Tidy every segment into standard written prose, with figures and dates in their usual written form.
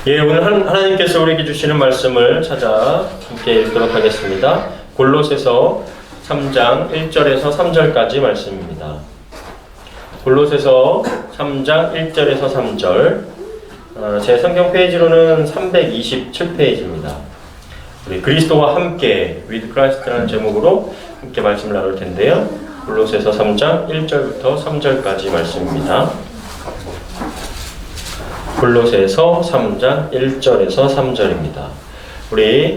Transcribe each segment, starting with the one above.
예, 오늘 하나님께서 우리에게 주시는 말씀을 찾아 함께 읽도록 하겠습니다. 골로새서 3장 1절에서 3절까지 말씀입니다. 골로새서 3장 1절에서 3절, 제 성경 페이지로는 327페이지입니다. 우리 그리스도와 함께 with Christ라는 제목으로 함께 말씀을 나눌 텐데요. 골로새서 3장 1절부터 3절까지 말씀입니다. 골로새서 3장 1절에서 3절입니다. 우리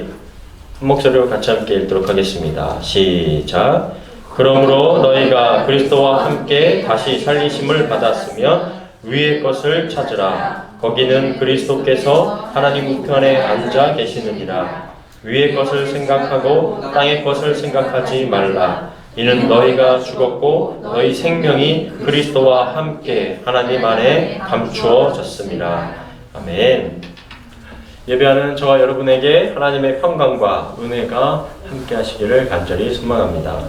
한 목소리로 같이 함께 읽도록 하겠습니다. 시작. 그러므로 너희가 그리스도와 함께 다시 살리심을 받았으면 위의 것을 찾으라. 거기는 그리스도께서 하나님 우편에 앉아 계시느니라. 위의 것을 생각하고 땅의 것을 생각하지 말라. 이는 너희가 죽었고 너희 생명이 그리스도와 함께 하나님 안에 감추어졌습니다. 아멘. 예배하는 저와 여러분에게 하나님의 평강과 은혜가 함께 하시기를 간절히 소망합니다.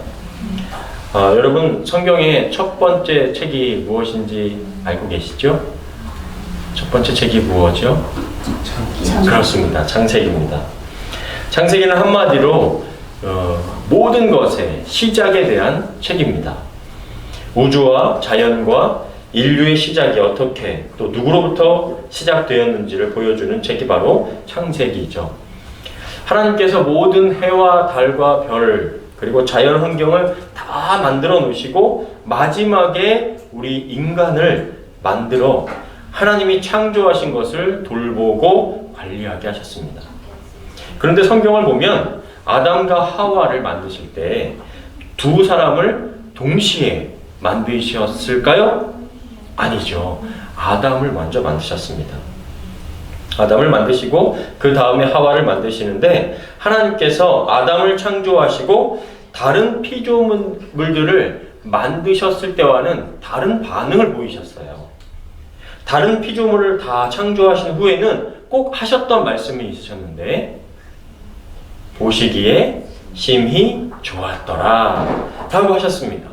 여러분, 성경의 첫 번째 책이 무엇인지 알고 계시죠? 첫 번째 책이 무엇이죠? 그렇습니다. 창세기입니다. 창세기는 한마디로 모든 것의 시작에 대한 책입니다. 우주와 자연과 인류의 시작이 어떻게 또 누구로부터 시작되었는지를 보여주는 책이 바로 창세기죠. 하나님께서 모든 해와 달과 별 그리고 자연 환경을 다 만들어 놓으시고 마지막에 우리 인간을 만들어 하나님이 창조하신 것을 돌보고 관리하게 하셨습니다. 그런데 성경을 보면 아담과 하와를 만드실 때 두 사람을 동시에 만드셨을까요? 아니죠. 아담을 먼저 만드셨습니다. 아담을 만드시고 그 다음에 하와를 만드시는데 하나님께서 아담을 창조하시고 다른 피조물들을 만드셨을 때와는 다른 반응을 보이셨어요. 다른 피조물을 다 창조하신 후에는 꼭 하셨던 말씀이 있으셨는데 보시기에 심히 좋았더라 라고 하셨습니다.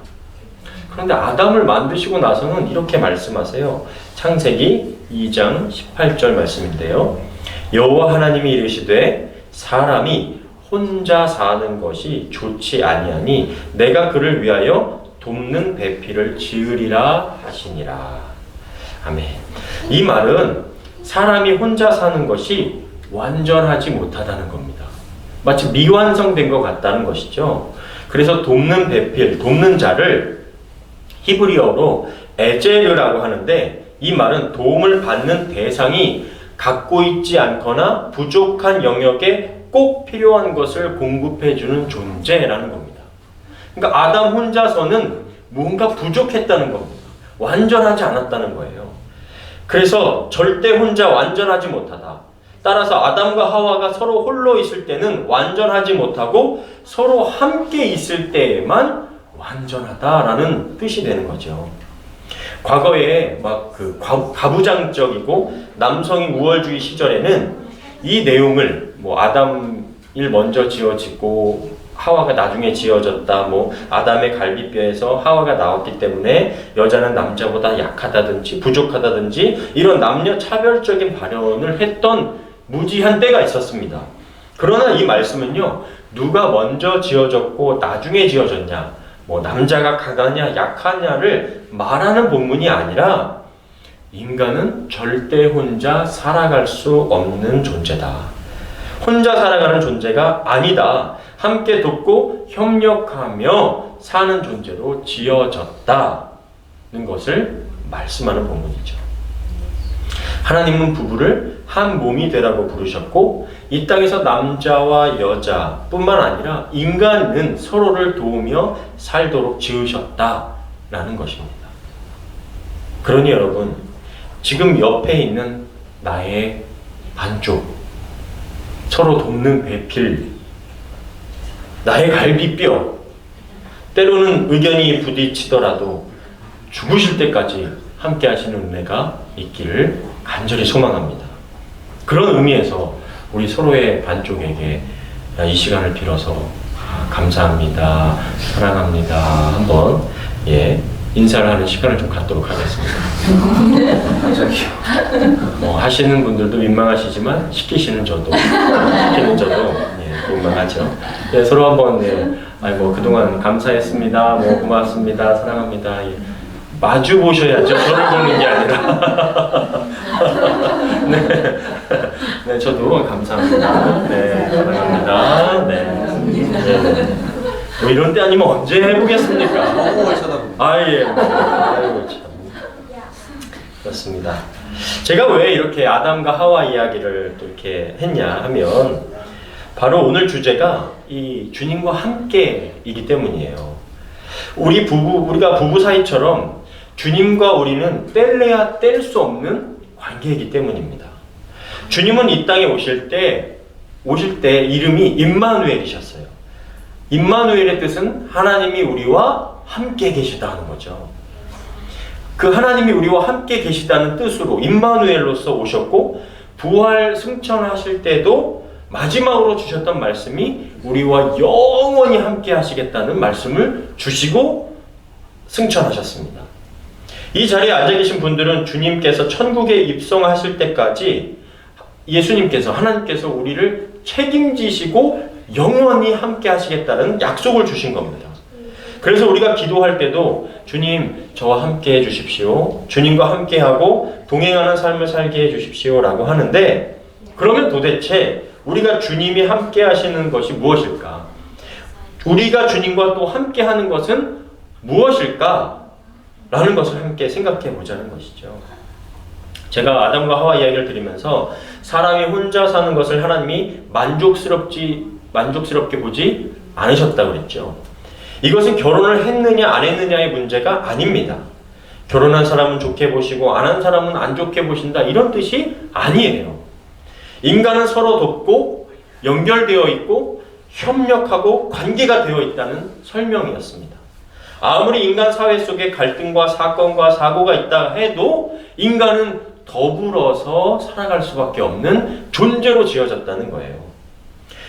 그런데 아담을 만드시고 나서는 이렇게 말씀하세요. 창세기 2장 18절 말씀인데요. 여호와 하나님이 이르시되 사람이 혼자 사는 것이 좋지 아니하니 내가 그를 위하여 돕는 배필을 지으리라 하시니라. 아멘. 이 말은 사람이 혼자 사는 것이 완전하지 못하다는 겁니다. 마치 미완성된 것 같다는 것이죠. 그래서 돕는 배필, 돕는 자를 히브리어로 에제르라고 하는데 이 말은 도움을 받는 대상이 갖고 있지 않거나 부족한 영역에 꼭 필요한 것을 공급해주는 존재라는 겁니다. 그러니까 아담 혼자서는 뭔가 부족했다는 겁니다. 완전하지 않았다는 거예요. 그래서 절대 혼자 완전하지 못하다. 따라서 아담과 하와가 서로 홀로 있을 때는 완전하지 못하고 서로 함께 있을 때에만 완전하다라는 뜻이 되는 거죠. 과거에 막 그 가부장적이고 남성이 우월주의 시절에는 이 내용을 아담이 먼저 지어지고 하와가 나중에 지어졌다, 아담의 갈비뼈에서 하와가 나왔기 때문에 여자는 남자보다 약하다든지 부족하다든지 이런 남녀 차별적인 발언을 했던 무지한 때가 있었습니다. 그러나 이 말씀은요, 누가 먼저 지어졌고 나중에 지어졌냐, 남자가 강하냐 약하냐를 말하는 본문이 아니라 인간은 절대 혼자 살아갈 수 없는 존재다. 혼자 살아가는 존재가 아니다. 함께 돕고 협력하며 사는 존재로 지어졌다는 것을 말씀하는 본문이죠. 하나님은 부부를 한 몸이 되라고 부르셨고 이 땅에서 남자와 여자뿐만 아니라 인간은 서로를 도우며 살도록 지으셨다라는 것입니다. 그러니 여러분, 지금 옆에 있는 나의 반쪽, 서로 돕는 배필, 나의 갈비뼈, 때로는 의견이 부딪히더라도 죽으실 때까지 함께 하시는 은혜가 있기를 간절히 소망합니다. 그런 의미에서 우리 서로의 반쪽에게 이 시간을 빌어서 감사합니다, 사랑합니다 한번 인사를 하는 시간을 좀 갖도록 하겠습니다. 하시는 분들도 민망하시지만 시키는 저도 민망하죠. 예, 서로 한번 그동안 감사했습니다. 고맙습니다. 사랑합니다. 예. 마주 보셔야죠. 저를 보는 게 아니라. 네, 저도 감사합니다. 네, 사랑합니다. 네. 이런 때 아니면 언제 해보겠습니까? 예. 아이고, 참. 그렇습니다. 제가 왜 이렇게 아담과 하와 이야기를 또 이렇게 했냐 하면, 바로 오늘 주제가 이 주님과 함께이기 때문이에요. 우리가 부부 사이처럼 주님과 우리는 뗄래야 뗄 수 없는 관계이기 때문입니다. 주님은 이 땅에 오실 때 이름이 임마누엘이셨어요. 임마누엘의 뜻은 하나님이 우리와 함께 계시다는 거죠. 그 하나님이 우리와 함께 계시다는 뜻으로 임마누엘로서 오셨고, 부활 승천하실 때도 마지막으로 주셨던 말씀이 우리와 영원히 함께 하시겠다는 말씀을 주시고 승천하셨습니다. 이 자리에 앉아 계신 분들은 주님께서 천국에 입성하실 때까지 예수님께서, 하나님께서 우리를 책임지시고 영원히 함께 하시겠다는 약속을 주신 겁니다. 그래서 우리가 기도할 때도 주님, 저와 함께 해 주십시오. 주님과 함께하고 동행하는 삶을 살게 해 주십시오 라고 하는데, 그러면 도대체 우리가 주님이 함께 하시는 것이 무엇일까? 우리가 주님과 또 함께 하는 것은 무엇일까? 라는 것을 함께 생각해 보자는 것이죠. 제가 아담과 하와 이야기를 드리면서 사람이 혼자 사는 것을 하나님이 만족스럽게 보지 않으셨다고 그랬죠. 이것은 결혼을 했느냐 안 했느냐의 문제가 아닙니다. 결혼한 사람은 좋게 보시고 안 한 사람은 안 좋게 보신다, 이런 뜻이 아니에요. 인간은 서로 돕고 연결되어 있고 협력하고 관계가 되어 있다는 설명이었습니다. 아무리 인간 사회 속에 갈등과 사건과 사고가 있다 해도 인간은 더불어서 살아갈 수밖에 없는 존재로 지어졌다는 거예요.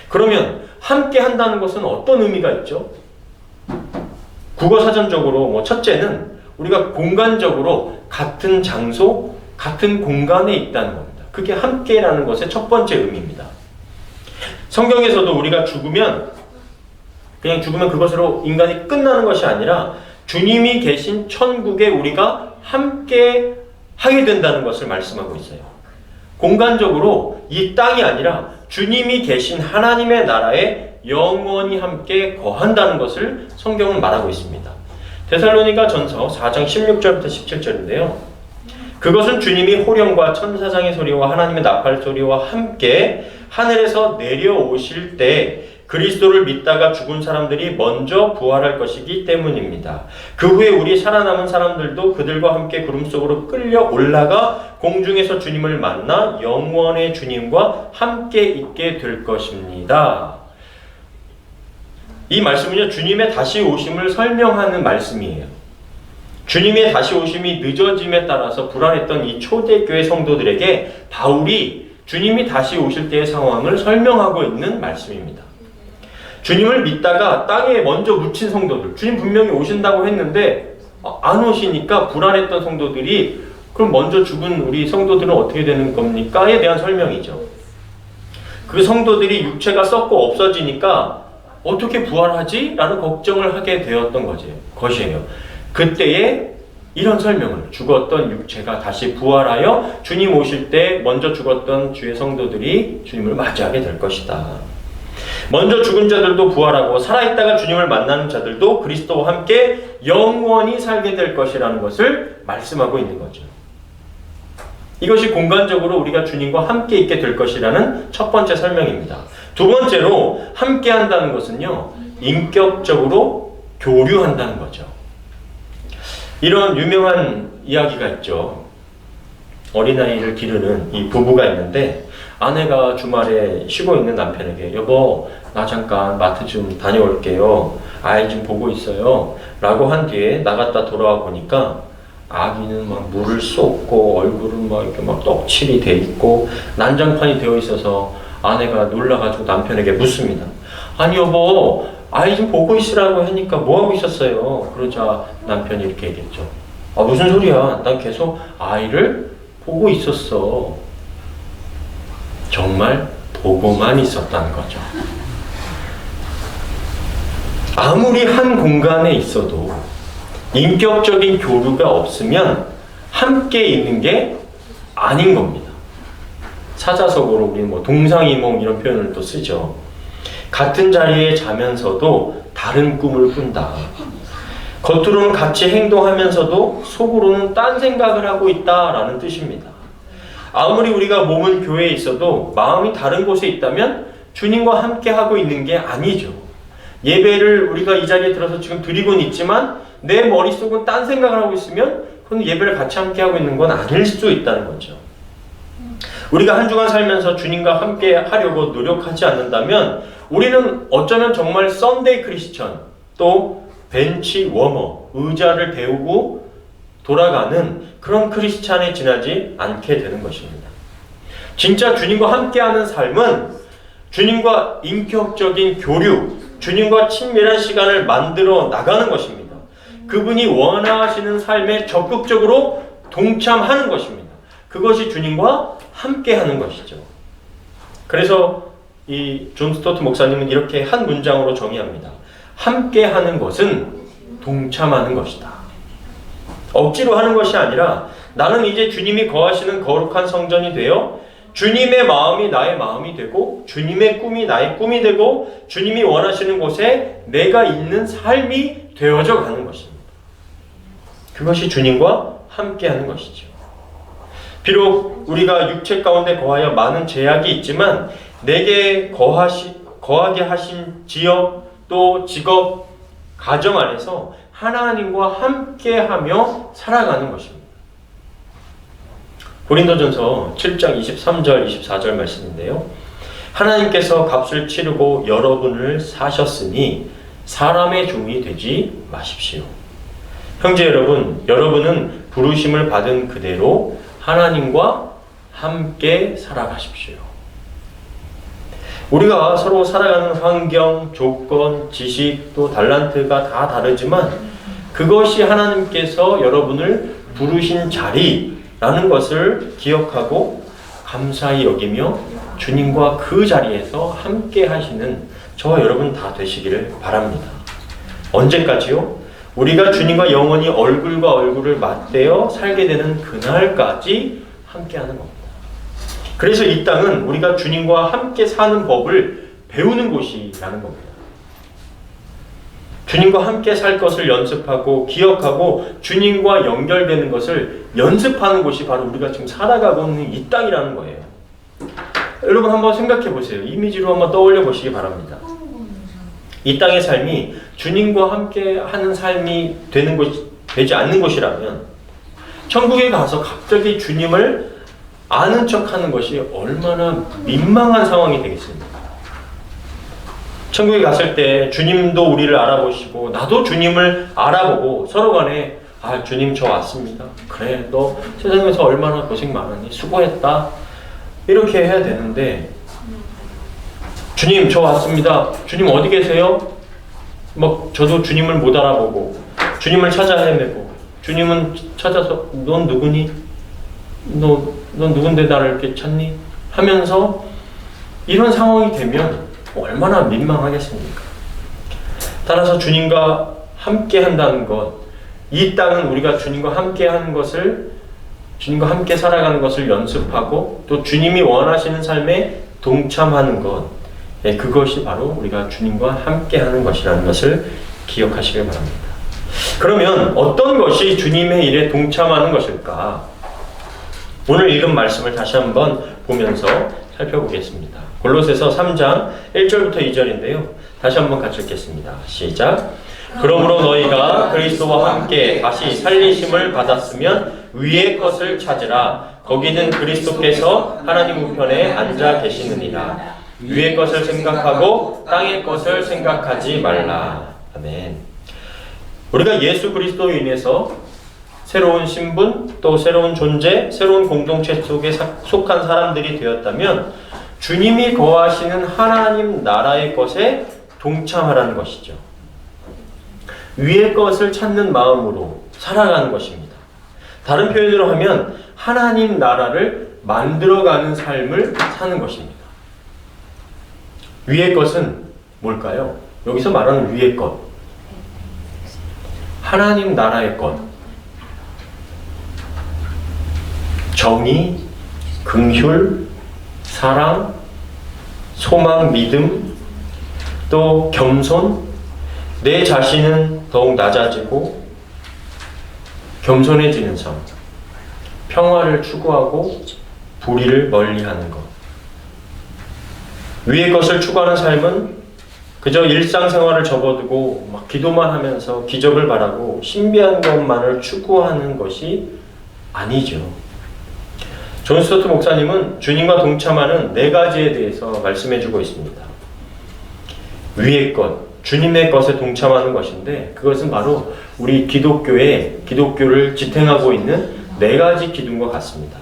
그러면 함께 한다는 것은 어떤 의미가 있죠? 국어사전적으로 첫째는 우리가 공간적으로 같은 장소, 같은 공간에 있다는 겁니다. 그게 함께라는 것의 첫 번째 의미입니다. 성경에서도 우리가 죽으면 그것으로 인간이 끝나는 것이 아니라 주님이 계신 천국에 우리가 함께 하게 된다는 것을 말씀하고 있어요. 공간적으로 이 땅이 아니라 주님이 계신 하나님의 나라에 영원히 함께 거한다는 것을 성경은 말하고 있습니다. 데살로니가 전서 4장 16절부터 17절인데요. 그것은 주님이 호령과 천사장의 소리와 하나님의 나팔 소리와 함께 하늘에서 내려오실 때 그리스도를 믿다가 죽은 사람들이 먼저 부활할 것이기 때문입니다. 그 후에 우리 살아남은 사람들도 그들과 함께 구름 속으로 끌려 올라가 공중에서 주님을 만나 영원의 주님과 함께 있게 될 것입니다. 이 말씀은요, 주님의 다시 오심을 설명하는 말씀이에요. 주님의 다시 오심이 늦어짐에 따라서 불안했던 이 초대교회 성도들에게 바울이 주님이 다시 오실 때의 상황을 설명하고 있는 말씀입니다. 주님을 믿다가 땅에 먼저 묻힌 성도들, 주님 분명히 오신다고 했는데 안 오시니까 불안했던 성도들이, 그럼 먼저 죽은 우리 성도들은 어떻게 되는 겁니까?에 대한 설명이죠. 그 성도들이 육체가 썩고 없어지니까 어떻게 부활하지? 라는 걱정을 하게 되었던 것이에요. 그때에 이런 설명을, 죽었던 육체가 다시 부활하여 주님 오실 때 먼저 죽었던 주의 성도들이 주님을 맞이하게 될 것이다. 먼저 죽은 자들도 부활하고 살아있다가 주님을 만나는 자들도 그리스도와 함께 영원히 살게 될 것이라는 것을 말씀하고 있는 거죠. 이것이 공간적으로 우리가 주님과 함께 있게 될 것이라는 첫 번째 설명입니다. 두 번째로 함께 한다는 것은요, 인격적으로 교류한다는 거죠. 이런 유명한 이야기가 있죠. 어린아이를 기르는 이 부부가 있는데 아내가 주말에 쉬고 있는 남편에게, 여보, 나 잠깐 마트 좀 다녀올게요. 아이 좀 보고 있어요. 라고 한 뒤에 나갔다 돌아와 보니까 아기는 막 물을 쏟고 얼굴은 막 이렇게 막 떡칠이 돼 있고 난장판이 되어 있어서 아내가 놀라가지고 남편에게 묻습니다. 아니 여보, 아이 좀 보고 있으라고 하니까 뭐 하고 있었어요? 그러자 남편이 이렇게 얘기했죠. 아, 무슨 소리야? 난 계속 아이를 보고 있었어. 정말 보고만 있었다는 거죠. 아무리 한 공간에 있어도 인격적인 교류가 없으면 함께 있는 게 아닌 겁니다. 사자성어로 우리는 뭐 동상이몽 이런 표현을 또 쓰죠. 같은 자리에 자면서도 다른 꿈을 꾼다. 겉으로는 같이 행동하면서도 속으로는 딴 생각을 하고 있다라는 뜻입니다. 아무리 우리가 몸은 교회에 있어도 마음이 다른 곳에 있다면 주님과 함께 하고 있는 게 아니죠. 예배를 우리가 이 자리에 들어서 지금 드리고는 있지만 내 머릿속은 딴 생각을 하고 있으면 그건 예배를 같이 함께 하고 있는 건 아닐 수도 있다는 거죠. 우리가 한 주간 살면서 주님과 함께 하려고 노력하지 않는다면 우리는 어쩌면 정말 썬데이 크리스천, 또 벤치 워머, 의자를 데우고 돌아가는 그런 크리스찬에 지나지 않게 되는 것입니다. 진짜 주님과 함께하는 삶은 주님과 인격적인 교류, 주님과 친밀한 시간을 만들어 나가는 것입니다. 그분이 원하시는 삶에 적극적으로 동참하는 것입니다. 그것이 주님과 함께하는 것이죠. 그래서 이 존 스토트 목사님은 이렇게 한 문장으로 정의합니다. 함께하는 것은 동참하는 것이다. 억지로 하는 것이 아니라 나는 이제 주님이 거하시는 거룩한 성전이 되어 주님의 마음이 나의 마음이 되고 주님의 꿈이 나의 꿈이 되고 주님이 원하시는 곳에 내가 있는 삶이 되어져 가는 것입니다. 그것이 주님과 함께하는 것이죠. 비록 우리가 육체 가운데 거하여 많은 제약이 있지만 내게 거하게 하신 지역 또 직업 가정 안에서 하나님과 함께하며 살아가는 것입니다. 고린도전서 7장 23절 24절 말씀인데요. 하나님께서 값을 치르고 여러분을 사셨으니 사람의 종이 되지 마십시오. 형제 여러분, 여러분은 부르심을 받은 그대로 하나님과 함께 살아가십시오. 우리가 서로 살아가는 환경, 조건, 지식, 또 달란트가 다 다르지만 그것이 하나님께서 여러분을 부르신 자리라는 것을 기억하고 감사히 여기며 주님과 그 자리에서 함께 하시는 저와 여러분 다 되시기를 바랍니다. 언제까지요? 우리가 주님과 영원히 얼굴과 얼굴을 맞대어 살게 되는 그날까지 함께하는 겁니다. 그래서 이 땅은 우리가 주님과 함께 사는 법을 배우는 곳이라는 겁니다. 주님과 함께 살 것을 연습하고 기억하고 주님과 연결되는 것을 연습하는 곳이 바로 우리가 지금 살아가고 있는 이 땅이라는 거예요. 여러분 한번 생각해 보세요. 이미지로 한번 떠올려 보시기 바랍니다. 이 땅의 삶이 주님과 함께 하는 삶이 되지 않는 곳이라면 천국에 가서 갑자기 주님을 아는 척하는 것이 얼마나 민망한 상황이 되겠습니까? 천국에 갔을 때 주님도 우리를 알아보시고 나도 주님을 알아보고 서로 간에 아 주님 저 왔습니다. 그래 너 세상에서 얼마나 고생 많았니? 수고했다. 이렇게 해야 되는데 주님 저 왔습니다. 주님 어디 계세요? 저도 주님을 못 알아보고 주님을 찾아 헤매고 주님은 찾아서 넌 누구니? 넌 누군데 나를 이렇게 찾니? 하면서 이런 상황이 되면 얼마나 민망하겠습니까? 따라서 주님과 함께 한다는 것, 이 땅은 우리가 주님과 함께 하는 것을, 주님과 함께 살아가는 것을 연습하고 또 주님이 원하시는 삶에 동참하는 것, 그것이 바로 우리가 주님과 함께 하는 것이라는 것을 기억하시길 바랍니다. 그러면 어떤 것이 주님의 일에 동참하는 것일까? 오늘 읽은 말씀을 다시 한번 보면서 살펴보겠습니다. 골로새서 3장 1절부터 2절인데요. 다시 한번 같이 읽겠습니다. 시작. 그러므로 너희가 그리스도와 함께 다시 살리심을 받았으면 위의 것을 찾으라. 거기는 그리스도께서 하나님 우편에 앉아 계시느니라. 위의 것을 생각하고 땅의 것을 생각하지 말라. 아멘. 우리가 예수 그리스도로 인해서 새로운 신분, 또 새로운 존재, 새로운 공동체 속에 속한 사람들이 되었다면 주님이 거하시는 하나님 나라의 것에 동참하라는 것이죠. 위의 것을 찾는 마음으로 살아가는 것입니다. 다른 표현으로 하면 하나님 나라를 만들어가는 삶을 사는 것입니다. 위의 것은 뭘까요? 여기서 말하는 위의 것, 하나님 나라의 것, 정의, 긍휼, 사랑, 소망, 믿음, 또 겸손, 내 자신은 더욱 낮아지고 겸손해지는 삶, 평화를 추구하고 불의를 멀리하는 것. 위의 것을 추구하는 삶은 그저 일상생활을 접어두고 막 기도만 하면서 기적을 바라고 신비한 것만을 추구하는 것이 아니죠. 존 스토트 목사님은 주님과 동참하는 4가지에 대해서 말씀해주고 있습니다. 위의 것, 주님의 것에 동참하는 것인데 그것은 바로 우리 기독교를 지탱하고 있는 4가지 기둥과 같습니다.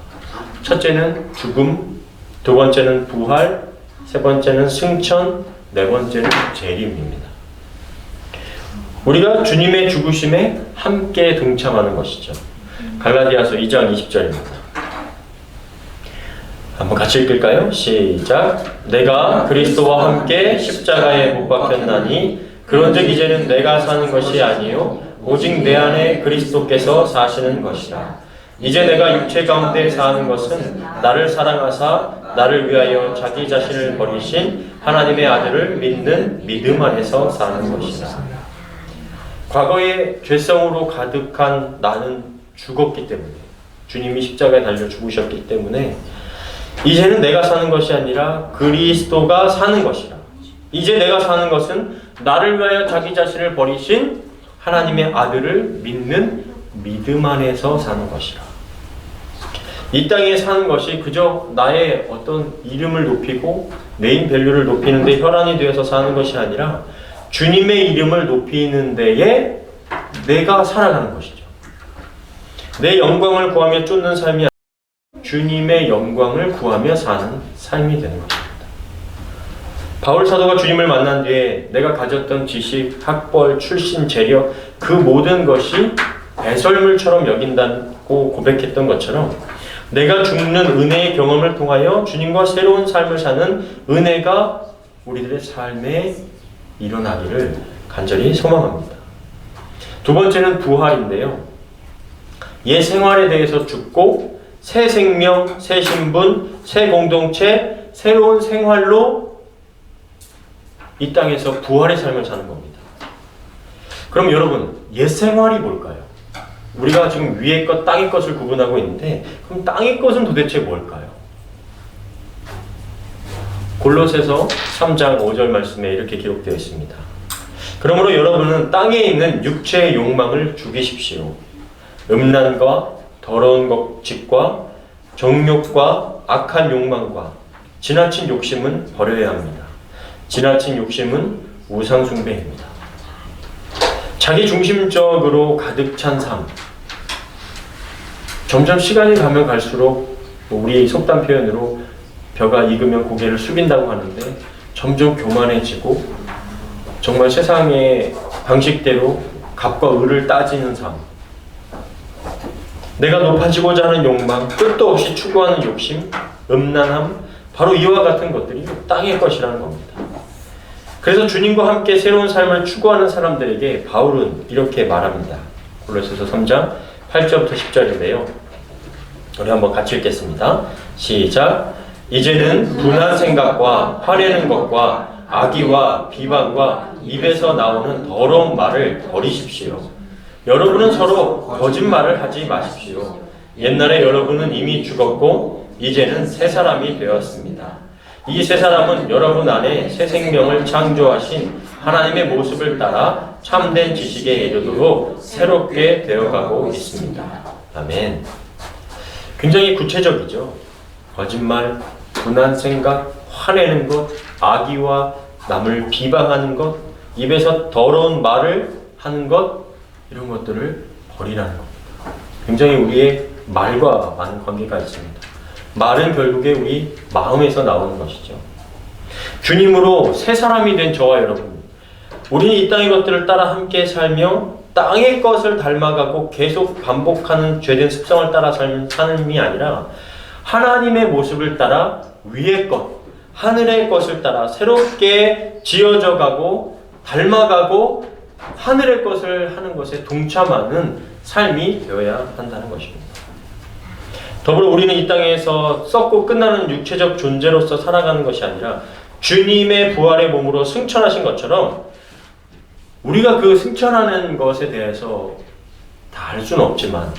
첫째는 죽음, 두 번째는 부활, 세 번째는 승천, 네 번째는 재림입니다. 우리가 주님의 죽으심에 함께 동참하는 것이죠. 갈라디아서 2장 20절입니다. 한번 같이 읽을까요? 시작. 내가 그리스도와 함께 십자가에 못 박혔나니 그런즉 이제는 내가 사는 것이 아니요 오직 내 안에 그리스도께서 사시는 것이라. 이제 내가 육체 가운데 사는 것은 나를 사랑하사 나를 위하여 자기 자신을 버리신 하나님의 아들을 믿는 믿음 안에서 사는 것이라. 과거의 죄성으로 가득한 나는 죽었기 때문에, 주님이 십자가에 달려 죽으셨기 때문에 이제는 내가 사는 것이 아니라 그리스도가 사는 것이라. 이제 내가 사는 것은 나를 위하여 자기 자신을 버리신 하나님의 아들을 믿는 믿음 안에서 사는 것이라. 이 땅에 사는 것이 그저 나의 어떤 이름을 높이고 네임 밸류를 높이는 데 혈안이 되어서 사는 것이 아니라 주님의 이름을 높이는 데에 내가 살아가는 것이죠. 내 영광을 구하며 쫓는 삶이 아니라 주님의 영광을 구하며 사는 삶이 되는 것입니다. 바울 사도가 주님을 만난 뒤에 내가 가졌던 지식, 학벌, 출신, 재력 그 모든 것이 배설물처럼 여긴다고 고백했던 것처럼 내가 죽는 은혜의 경험을 통하여 주님과 새로운 삶을 사는 은혜가 우리들의 삶에 일어나기를 간절히 소망합니다. 두 번째는 부활인데요. 옛 생활에 대해서 죽고 새 생명, 새 신분, 새 공동체, 새로운 생활로 이 땅에서 부활의 삶을 사는 겁니다. 그럼 여러분, 옛 생활이 뭘까요? 우리가 지금 위의 것, 땅의 것을 구분하고 있는데 그럼 땅의 것은 도대체 뭘까요? 골로새서 3장 5절 말씀에 이렇게 기록되어 있습니다. 그러므로 여러분은 땅에 있는 육체의 욕망을 죽이십시오. 음란과 더러운 것짓과 정욕과 악한 욕망과 지나친 욕심은 버려야 합니다. 지나친 욕심은 우상 숭배입니다. 자기 중심적으로 가득 찬 삶. 점점 시간이 가면 갈수록 우리 속담 표현으로 벼가 익으면 고개를 숙인다고 하는데 점점 교만해지고 정말 세상의 방식대로 값과 을을 따지는 삶. 내가 높아지고자 하는 욕망, 끝도 없이 추구하는 욕심, 음란함, 바로 이와 같은 것들이 땅의 것이라는 겁니다. 그래서 주님과 함께 새로운 삶을 추구하는 사람들에게 바울은 이렇게 말합니다. 골로새서 3장 8절부터 10절인데요. 우리 한번 같이 읽겠습니다. 시작. 이제는 분한 생각과 화내는 것과 악의와 비방과 입에서 나오는 더러운 말을 버리십시오. 여러분은 서로 거짓말을 하지 마십시오. 옛날에 여러분은 이미 죽었고 이제는 새 사람이 되었습니다. 이 새 사람은 여러분 안에 새 생명을 창조하신 하나님의 모습을 따라 참된 지식에 이르도록 새롭게 되어가고 있습니다. 아멘. 굉장히 구체적이죠. 거짓말, 분한 생각, 화내는 것, 악의와 남을 비방하는 것, 입에서 더러운 말을 하는 것, 이런 것들을 버리라는 겁니다. 굉장히 우리의 말과 많은 관계가 있습니다. 말은 결국에 우리 마음에서 나오는 것이죠. 주님으로 새 사람이 된 저와 여러분, 우리는 이 땅의 것들을 따라 함께 살며 땅의 것을 닮아가고 계속 반복하는 죄된 습성을 따라 사는 삶이 아니라 하나님의 모습을 따라 위의 것, 하늘의 것을 따라 새롭게 지어져 가고 닮아가고 하늘의 것을 하는 것에 동참하는 삶이 되어야 한다는 것입니다. 더불어 우리는 이 땅에서 썩고 끝나는 육체적 존재로서 살아가는 것이 아니라 주님의 부활의 몸으로 승천하신 것처럼 우리가 그 승천하는 것에 대해서 다 알 수는 없지만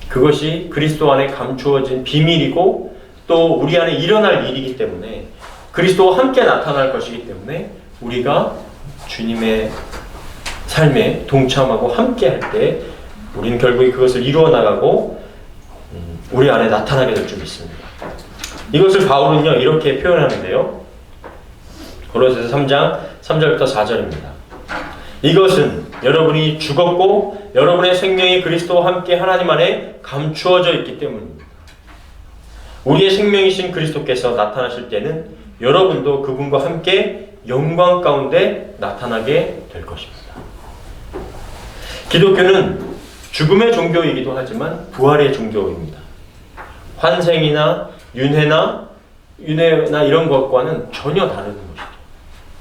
그것이 그리스도 안에 감추어진 비밀이고 또 우리 안에 일어날 일이기 때문에 그리스도와 함께 나타날 것이기 때문에 우리가 주님의 삶에 동참하고 함께 할 때 우리는 결국에 그것을 이루어 나가고 우리 안에 나타나게 될 줄 믿습니다. 이것을 바울은요 이렇게 표현하는데요. 고린도서 3장 3절부터 4절입니다. 이것은 여러분이 죽었고 여러분의 생명이 그리스도와 함께 하나님 안에 감추어져 있기 때문입니다. 우리의 생명이신 그리스도께서 나타나실 때는 여러분도 그분과 함께 영광 가운데 나타나게 될 것입니다. 기독교는 죽음의 종교이기도 하지만 부활의 종교입니다. 환생이나 윤회나 이런 것과는 전혀 다른 것이죠.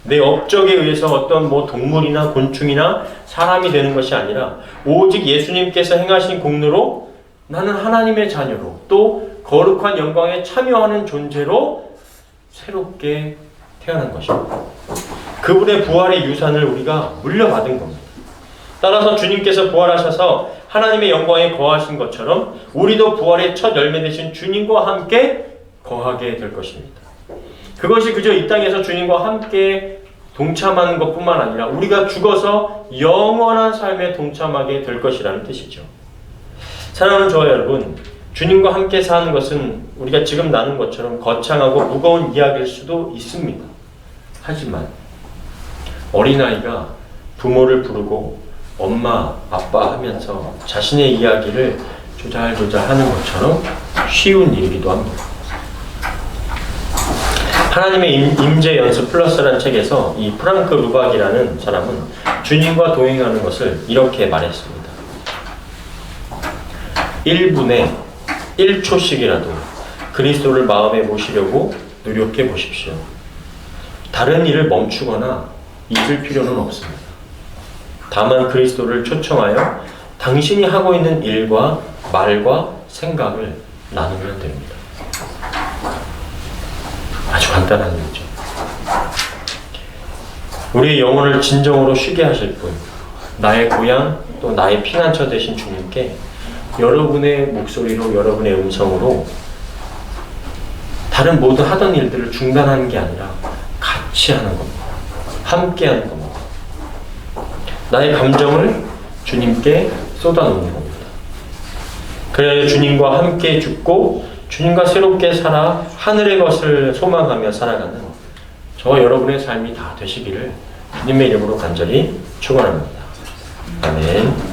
내 업적에 의해서 어떤 동물이나 곤충이나 사람이 되는 것이 아니라 오직 예수님께서 행하신 공로로 나는 하나님의 자녀로 또 거룩한 영광에 참여하는 존재로 새롭게 태어난 것입니다. 그분의 부활의 유산을 우리가 물려받은 겁니다. 따라서 주님께서 부활하셔서 하나님의 영광에 거하신 것처럼 우리도 부활의 첫 열매 되신 주님과 함께 거하게 될 것입니다. 그것이 그저 이 땅에서 주님과 함께 동참하는 것뿐만 아니라 우리가 죽어서 영원한 삶에 동참하게 될 것이라는 뜻이죠. 사랑하는 저와 여러분, 주님과 함께 사는 것은 우리가 지금 나눈 것처럼 거창하고 무거운 이야기일 수도 있습니다. 하지만 어린아이가 부모를 부르고 엄마, 아빠 하면서 자신의 이야기를 조잘조잘 하는 것처럼 쉬운 일이기도 합니다. 하나님의 임재 연수 플러스라는 책에서 이 프랑크 루박이라는 사람은 주님과 동행하는 것을 이렇게 말했습니다. 1분에 1초씩이라도 그리스도를 마음에 모시려고 노력해 보십시오. 다른 일을 멈추거나 잊을 필요는 없습니다. 다만 그리스도를 초청하여 당신이 하고 있는 일과 말과 생각을 나누면 됩니다. 아주 간단한 일이죠. 우리의 영혼을 진정으로 쉬게 하실 분, 나의 고향 또 나의 피난처 되신 주님께 여러분의 목소리로 여러분의 음성으로 다른 모든 하던 일들을 중단하는 게 아니라 같이 하는 겁니다. 함께 하는 겁니다. 나의 감정을 주님께 쏟아놓는 겁니다. 그래야 주님과 함께 죽고 주님과 새롭게 살아 하늘의 것을 소망하며 살아가는 저와 여러분의 삶이 다 되시기를 주님의 이름으로 간절히 축원합니다. 아멘.